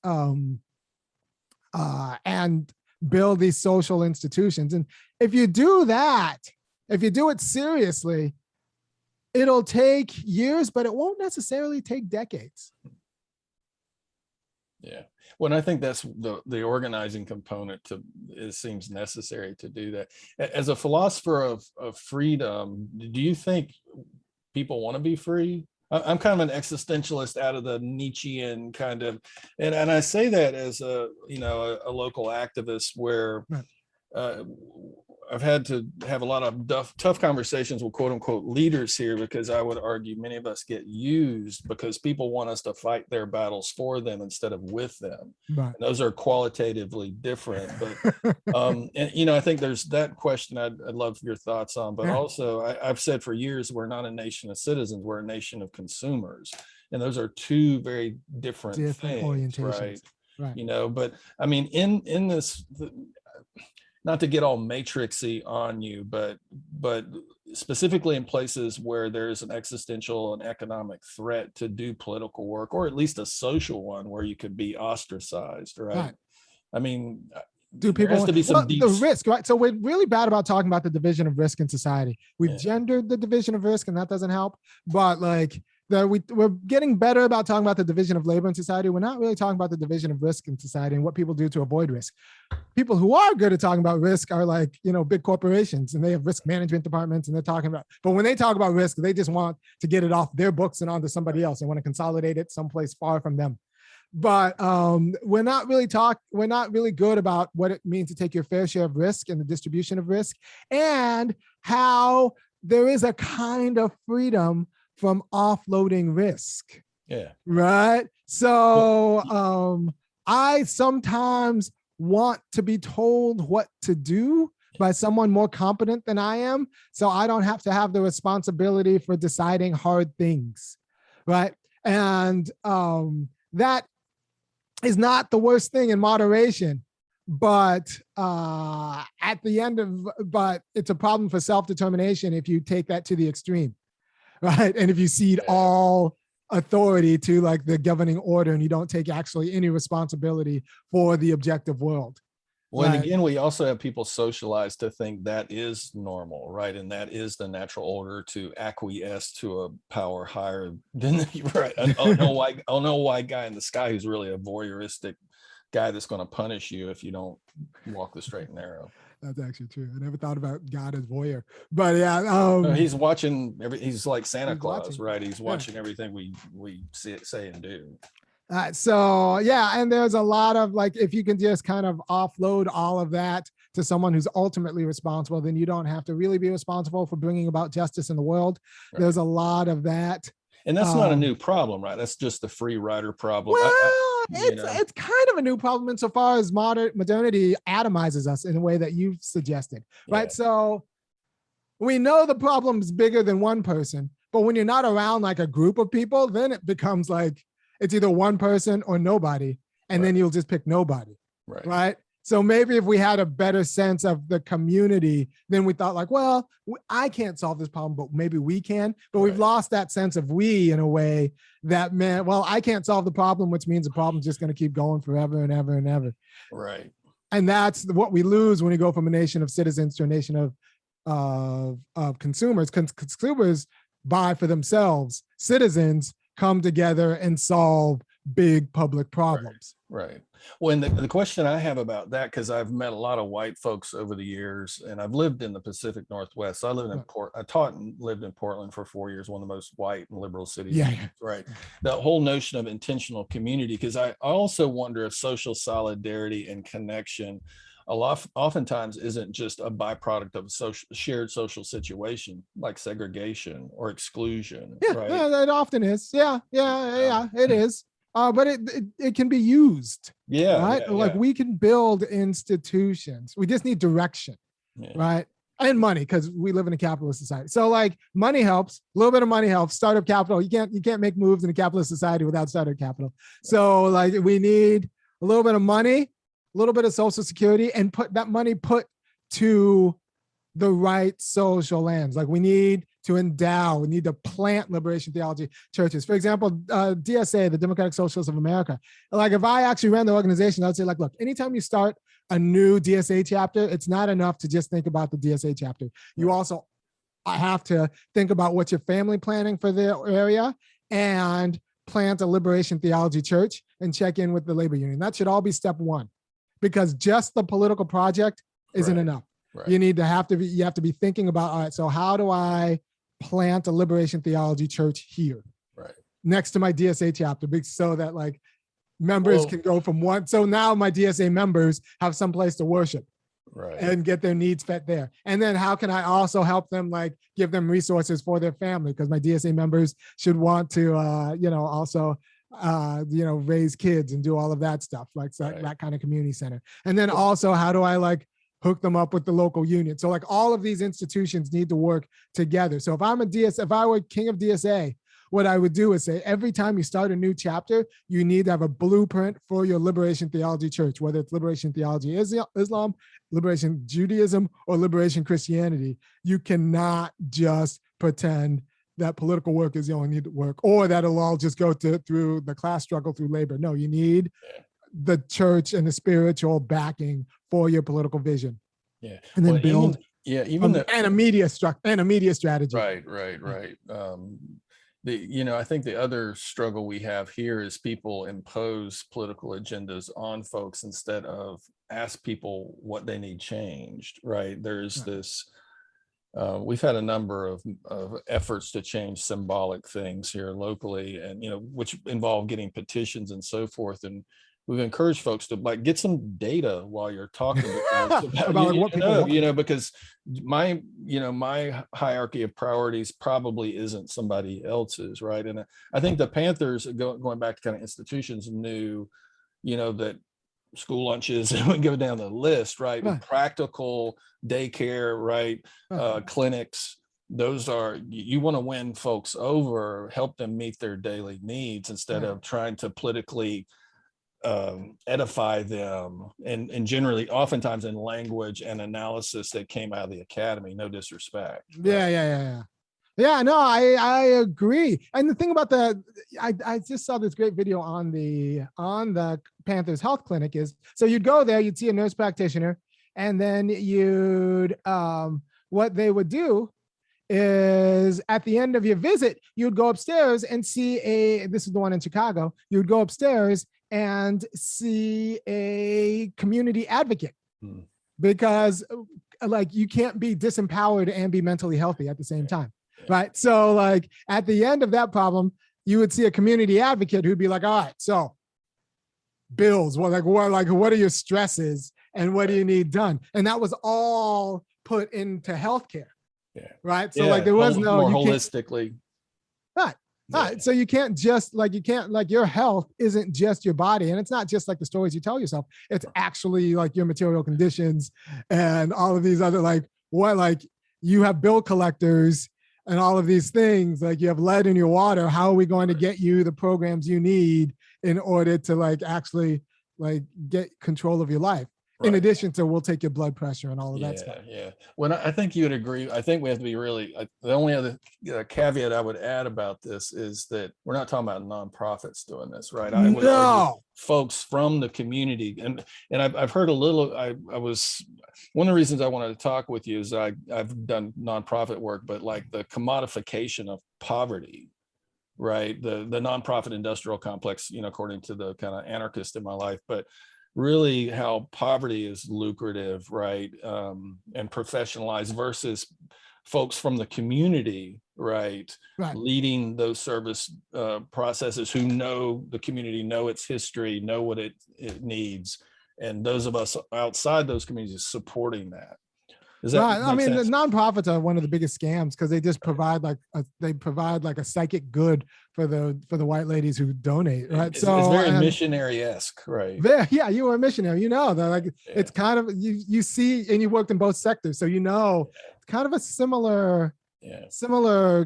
and build these social institutions. And if you do that, if you do it seriously, it'll take years, but it won't necessarily take decades. Yeah. Well, I think that's the organizing component it seems necessary to do that. As a philosopher of freedom, do you think people want to be free? I'm kind of an existentialist out of the Nietzschean kind of, and I say that as a local activist where I've had to have a lot of tough conversations with quote unquote leaders here, because I would argue many of us get used because people want us to fight their battles for them instead of with them. Right. And those are qualitatively different. But and I think there's that question I'd love your thoughts on. But also I've said for years, we're not a nation of citizens, we're a nation of consumers. And those are two very different things, right? But I mean, in this, not to get all matrixy on you, but specifically in places where there's an existential and economic threat to do political work, or at least a social one where you could be ostracized, right? I mean, do people has to be some the risk, right? So we're really bad about talking about the division of risk in society. We've gendered the division of risk, and that doesn't help. But like we're getting better about talking about the division of labor in society. We're not really talking about the division of risk in society and what people do to avoid risk. People who are good at talking about risk are like, big corporations, and they have risk management departments, and they're talking about, but when they talk about risk, they just want to get it off their books and onto somebody else. They want to consolidate it someplace far from them. but we're not really good about what it means to take your fair share of risk and the distribution of risk, and how there is a kind of freedom from offloading risk. Yeah. Right. So I sometimes want to be told what to do by someone more competent than I am, so I don't have to have the responsibility for deciding hard things. Right. And that is not the worst thing in moderation, but but it's a problem for self-determination if you take that to the extreme, right? And if you cede all authority to like the governing order and you don't take actually any responsibility for the objective world. Well, and Right. again, we also have people socialized to think that is normal, right? And that is the natural order, to acquiesce to a power higher than you, right? I don't know why guy in the sky who's really a voyeuristic guy that's going to punish you if you don't walk the straight and narrow. That's actually true. I never thought about God as voyeur, but yeah, No, he's watching he's like Santa Claus, watching. right? He's watching everything we say and do. So yeah, and there's a lot of like, if you can just kind of offload all of that to someone who's ultimately responsible, then you don't have to really be responsible for bringing about justice in the world. Right. There's a lot of that. And that's not a new problem, right? That's just the free rider problem. Well, it's kind of a new problem insofar as modernity atomizes us in a way that you've suggested, right? Yeah. So we know the problem is bigger than one person, but when you're not around like a group of people, then it becomes like it's either one person or nobody, and then you'll just pick nobody, right? So maybe if we had a better sense of the community, then we thought like, well, I can't solve this problem, but maybe we can. But we've lost that sense of we in a way that meant, well, I can't solve the problem, which means the problem's just going to keep going forever and ever and ever. Right. And that's what we lose when we go from a nation of citizens to a nation of consumers. Consumers buy for themselves. Citizens come together and solve big public problems. Right. Well, and the question I have about that, because I've met a lot of white folks over the years, and I've lived in the Pacific Northwest. So I lived in I taught and lived in Portland for 4 years, one of the most white and liberal cities. Yeah. Right. The whole notion of intentional community, because I also wonder if social solidarity and connection oftentimes isn't just a byproduct of a shared social situation like segregation or exclusion. Yeah, right? That often is. Yeah, it is. But it can be used. Yeah. Right. Yeah, like we can build institutions. We just need direction. Yeah. Right. And money, because we live in a capitalist society. So like money helps, a little bit of money helps. Startup capital. You can't make moves in a capitalist society without startup capital. So like we need a little bit of money, a little bit of social security, and put that money to the right social lands. Like we need to plant liberation theology churches. For example, DSA, the Democratic Socialists of America. Like if I actually ran the organization, I'd say like, look, anytime you start a new DSA chapter, it's not enough to just think about the DSA chapter. You also have to think about what your family planning for the area and plant a liberation theology church and check in with the labor union. That should all be step one, because just the political project isn't enough. Right. You have to be thinking about, all right, so how do I plant a liberation theology church here, right, next to my DSA chapter, so that like members can go from one. So now my DSA members have some place to worship, right, and get their needs met there. And then how can I also help them, like give them resources for their family, because my DSA members should want to, also raise kids and do all of that stuff, like that kind of community center. And then also, how do I like hook them up with the local union? So like all of these institutions need to work together. So if I were king of DSA, what I would do is say, every time you start a new chapter, you need to have a blueprint for your liberation theology church, whether it's liberation theology Islam, liberation Judaism, or liberation Christianity. You cannot just pretend that political work is the only need to work, or that it'll all just go through the class struggle through labor. No, you need the church and the spiritual backing for your political vision. Yeah. And then build a media strategy. Right. I think the other struggle we have here is people impose political agendas on folks instead of ask people what they need changed, right? There's this we've had a number of efforts to change symbolic things here locally, and which involve getting petitions and so forth. And we've encouraged folks to like get some data while you're talking to folks about, About like what people want. because my hierarchy of priorities probably isn't somebody else's, right? And I think the Panthers, going back to kind of institutions, knew, that school lunches, and we go down the list, right? Right. Practical daycare, right? Right. Clinics. Those are, you want to win folks over, help them meet their daily needs instead Right. of trying to politically edify them, and generally oftentimes in language and analysis that came out of the academy. No disrespect. Yeah, right? yeah, no, I agree. And the thing about I just saw this great video on the Panthers Health Clinic is, so you'd go there, you'd see a nurse practitioner, and then you'd what they would do is at the end of your visit, you'd go upstairs and see this is the one in Chicago, you'd go upstairs and see a community advocate. Because like you can't be disempowered and be mentally healthy at the same time. Right. So like at the end of that problem, you would see a community advocate who'd be like, all right, so bills, what are your stresses and what do you need done? And that was all put into healthcare. Yeah. Right. So like there was no more holistically. Right. Right. So you can't just your health isn't just your body, and it's not just like the stories you tell yourself. It's actually like your material conditions and all of these other you have bill collectors and all of these things, like you have lead in your water. How are we going to get you the programs you need in order to actually get control of your life? Right. In addition to, we'll take your blood pressure and all of that stuff. Yeah. Well, I think you would agree. I think we have to be really, the only other caveat I would add about this is that we're not talking about nonprofits doing this, right? I would argue folks from the community. And I've heard a little, one of the reasons I wanted to talk with you is I've done nonprofit work, but like the commodification of poverty, right? The nonprofit industrial complex, according to the kind of anarchist in my life, but really how poverty is lucrative, right? And professionalized versus folks from the community, right? Leading those service processes, who know the community, know its history, know what it needs. And those of us outside those communities supporting that. Does that right. I mean, sense? The nonprofits are one of the biggest scams because they just provide a psychic good for the white ladies who donate. Right. It's very missionary-esque, right? Yeah, you were a missionary. It's kind of you see, and you worked in both sectors, so it's kind of a similar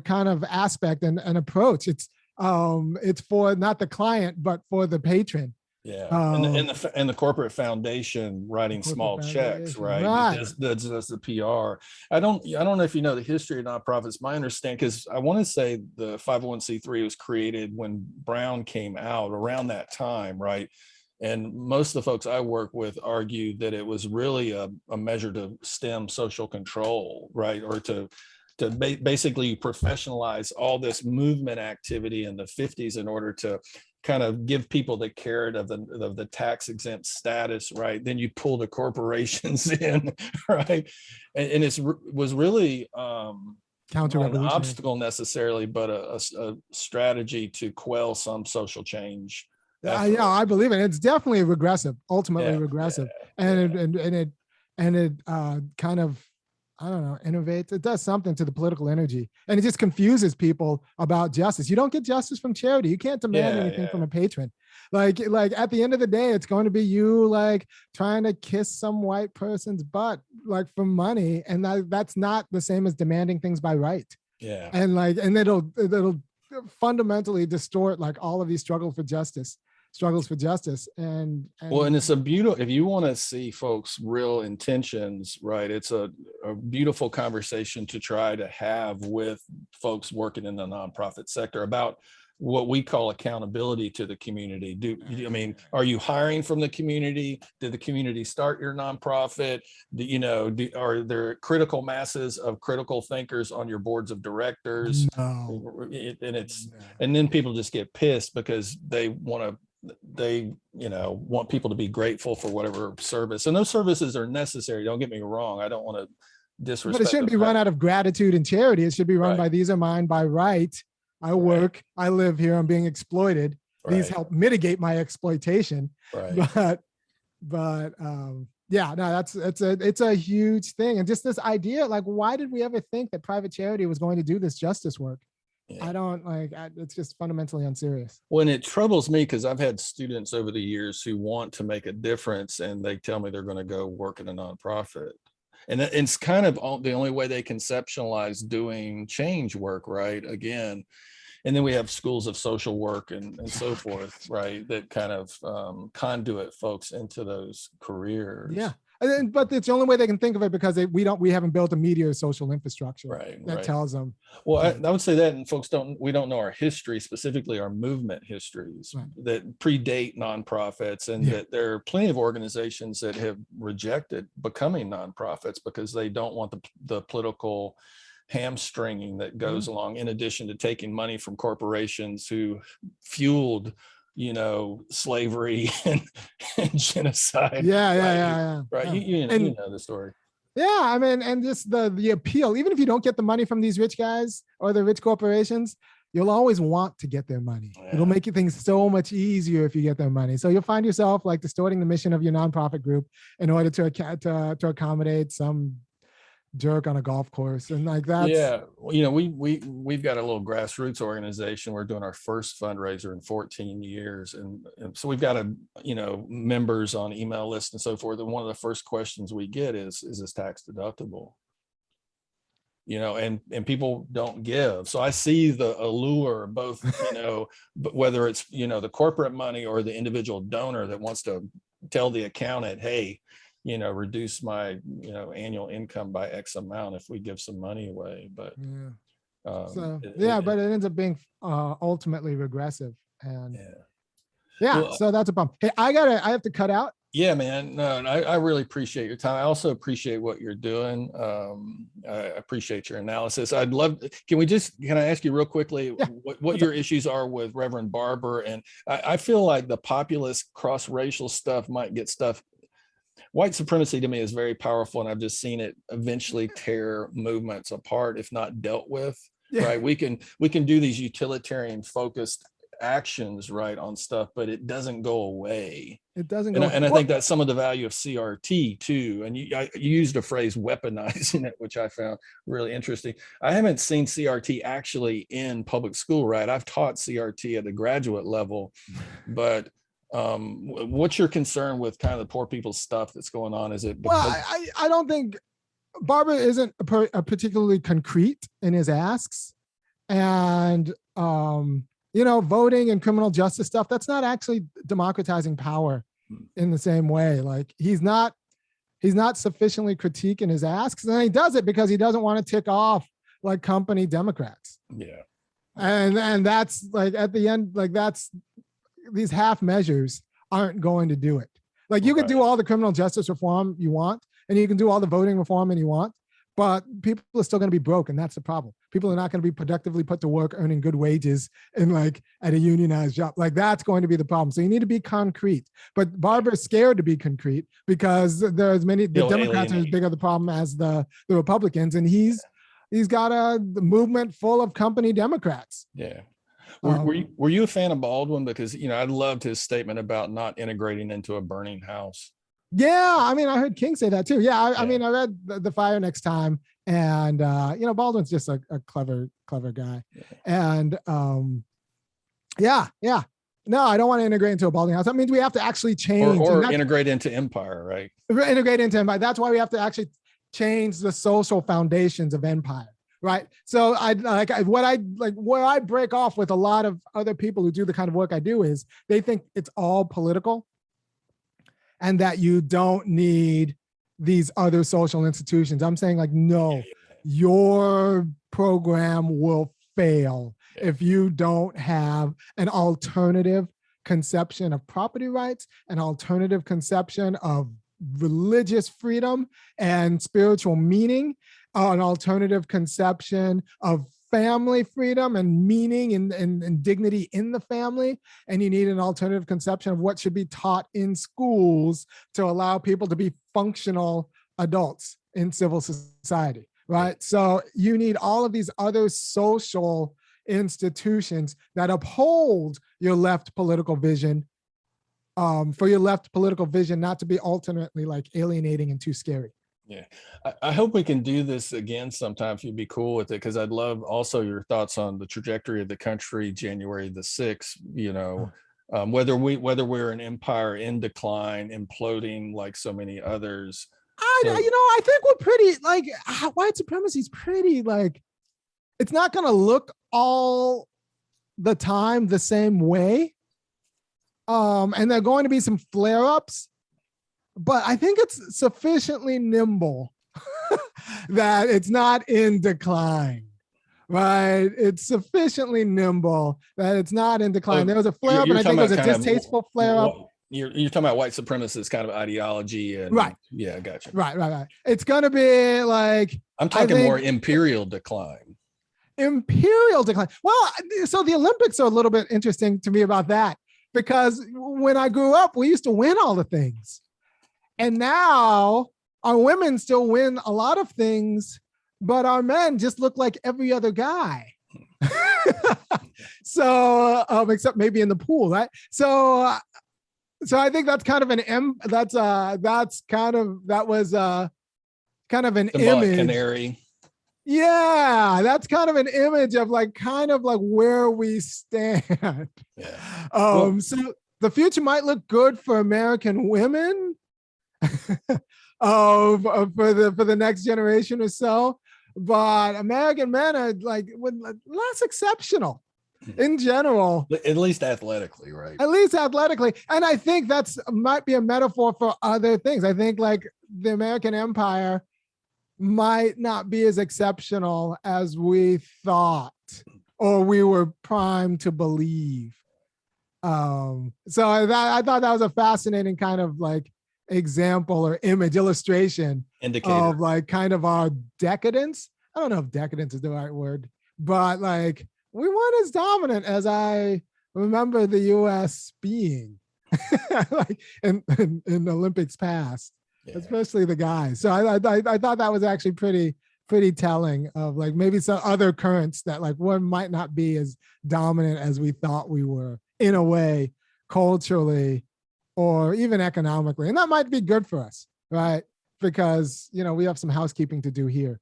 kind of aspect and approach. It's for not the client but for the patron. Yeah, and the corporate foundation writing small checks, right? That's the PR. I don't know if you know the history of nonprofits. My understanding, because I want to say the 501c3 was created when Brown came out around that time, right? And most of the folks I work with argue that it was really a measure to stem social control, right? Or to basically professionalize all this movement activity in the 50s in order to kind of give people the carrot of the tax exempt status, right? Then you pull the corporations in, right? And it was really not an obstacle necessarily, but a strategy to quell some social change. Yeah, I believe it. It's definitely regressive, ultimately regressive, and it kind of, I don't know, innovates. It does something to the political energy, and it just confuses people about justice. You don't get justice from charity. You can't demand anything from a patron. Like at the end of the day, it's going to be you trying to kiss some white person's butt for money, and that's not the same as demanding things by right. Yeah, and it'll fundamentally distort all of these struggles for justice. And it's a beautiful, if you want to see folks' real intentions, right, it's a beautiful conversation to try to have with folks working in the nonprofit sector about what we call accountability to the community. Are you hiring from the community? Did the community start your nonprofit? Are there critical masses of critical thinkers on your boards of directors? No. And then people just get pissed because they want people to be grateful for whatever service, and those services are necessary. Don't get me wrong. I don't want to disrespect. But it shouldn't be run out of gratitude and charity. It should be run by, these are mine by right. I work, I live here, I'm being exploited. These help mitigate my exploitation. But yeah, no, it's a huge thing. And just this idea, like, why did we ever think that private charity was going to do this justice work? Yeah. I don't it's just fundamentally unserious. When it troubles me, because I've had students over the years who want to make a difference and they tell me they're going to go work in a nonprofit. And it's kind of the only way they conceptualize doing change work, right? Again, and then we have schools of social work and so forth, right? That kind of conduit folks into those careers. Yeah. But it's the only way they can think of it, because we haven't built a media social infrastructure that tells them. Well, I would say that, and folks we don't know our history, specifically our movement histories that predate nonprofits, and that there are plenty of organizations that have rejected becoming nonprofits because they don't want the political hamstringing that goes along, in addition to taking money from corporations who fueled slavery and genocide. Right. You know the story. Yeah, I mean, and just the appeal, even if you don't get the money from these rich guys or the rich corporations, you'll always want to get their money. It'll make things so much easier if you get their money. So you'll find yourself like distorting the mission of your nonprofit group in order to accommodate some jerk on a golf course, and like that. Yeah, we've got a little grassroots organization. We're doing our first fundraiser in 14 years, and so we've got members on email lists and so forth. And one of the first questions we get is this tax deductible? And people don't give. So I see the allure, both but whether it's the corporate money or the individual donor that wants to tell the accountant, hey, reduce my, annual income by X amount if we give some money away. But but it ends up being ultimately regressive. And so that's a bump. Hey, I have to cut out. Yeah, man. No, I really appreciate your time. I also appreciate what you're doing. I appreciate your analysis. Can I ask you real quickly what your issues are with Reverend Barber? And I feel like the populist cross-racial stuff might get stuff. White supremacy to me is very powerful, and I've just seen it eventually tear movements apart if not dealt with. Right? We can do these utilitarian focused actions on stuff, but it doesn't go away. It doesn't go. And I think that's some of the value of CRT too. And you used a phrase, weaponizing it, which I found really interesting. I haven't seen CRT actually in public school. Right? I've taught CRT at the graduate level, but what's your concern with kind of the poor people's stuff that's going on? Is it I don't think Barber isn't particularly concrete in his asks, and voting and criminal justice stuff, that's not actually democratizing power in the same way. Like he's not sufficiently critique in his asks, and he does it because he doesn't want to tick off like company Democrats. Yeah. And that's like at the end, like these half measures aren't going to do it. Like you could do all the criminal justice reform you want, and you can do all the voting reform you want, but people are still going to be broke, and that's the problem. People are not going to be productively put to work, earning good wages, and like at a unionized job. Like that's going to be the problem. So you need to be concrete. But Barber's scared to be concrete because there's the Democrats are as big of the problem as the Republicans, and he's got a movement full of company Democrats. Yeah. Were you a fan of Baldwin? Because I loved his statement about not integrating into a burning house. Yeah, I mean, I heard King say that too. Yeah, I mean, I read the Fire Next Time, and Baldwin's just a clever guy. And no, I don't want to integrate into a Baldwin house. That means we have to actually change or integrate into empire, right? Integrate into empire. That's why we have to actually change the social foundations of empire. Right. So where I break off with a lot of other people who do the kind of work I do is they think it's all political and that you don't need these other social institutions. I'm saying no, your program will fail if you don't have an alternative conception of property rights, an alternative conception of religious freedom and spiritual meaning, an alternative conception of family freedom and meaning and dignity in the family. And you need an alternative conception of what should be taught in schools to allow people to be functional adults. in civil society, right? So you need all of these other social institutions that uphold your left political vision, for your left political vision not to be alternately like alienating and too scary. Yeah, I hope we can do this again sometime if you'd be cool with it, because I'd love also your thoughts on the trajectory of the country January the 6th, whether we're an empire in decline, imploding like so many others. I think we're pretty like white supremacy is pretty like, it's not going to look all the time the same way. And there are going to be some flare-ups, but I think it's sufficiently nimble that it's not in decline, right? It's sufficiently nimble that it's not in decline. There was a flare-up, and I think it was a distasteful flare-up. You're talking about white supremacist kind of ideology, and right? Yeah, gotcha. Right. It's going to be like, I'm talking more imperial decline. Imperial decline. Well, so the Olympics are a little bit interesting to me about that, because when I grew up, we used to win all the things. And now our women still win a lot of things, but our men just look like every other guy. So, except maybe in the pool, right? So I think that's kind of that was kind of an image. Canary. Yeah, that's kind of an image of like kind of like where we stand. Yeah. So the future might look good for American women for the next generation or so, but American men are like less exceptional in general. At least athletically, right? At least athletically. And I think that's might be a metaphor for other things. I think like the American empire might not be as exceptional as we thought or we were primed to believe. So I thought that was a fascinating kind of like example or illustration Indicator of like kind of our decadence. I don't know if decadence is the right word, but like we weren't as dominant as I remember the US being like in Olympics past. Yeah. Especially the guys. So I thought that was actually pretty telling of like maybe some other currents that like one might not be as dominant as we thought we were in a way, culturally or even economically. And that might be good for us, right? Because, we have some housekeeping to do here.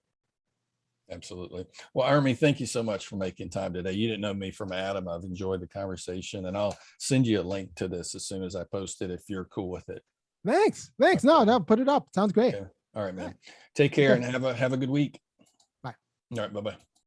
Absolutely. Well, Irami, thank you so much for making time today. You didn't know me from Adam. I've enjoyed the conversation, and I'll send you a link to this as soon as I post it if you're cool with it. Thanks. No, put it up. Sounds great. Okay. All right, man. Take care and have a good week. Bye. All right. Bye-bye.